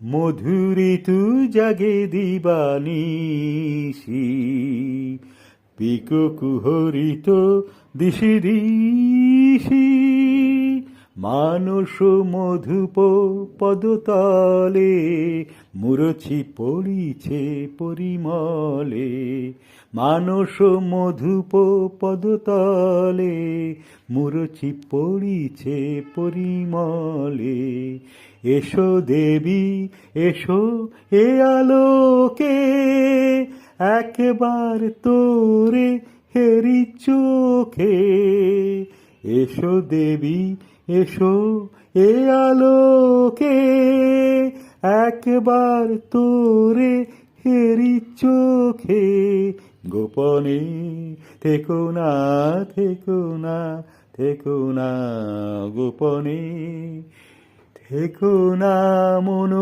মধুঋতু জাগে দিবানিশি, পিকো কুহরিত দিশি দিশি, মানস মধুপ পদতলে মুরছি পড়িছে পরিমলে, মানস মধুপ পদতলে মুরছি পড়িছে পরিমলে। এসো দেবী এসো এ আলোকে, একবার তোরে হেরি চোখে। এসো দেবী এসো এ আলোকে, একবার তোরে হেরি চোখে। গোপনে থেকো না থেকো না থেকো না, গোপনে থেকো না মন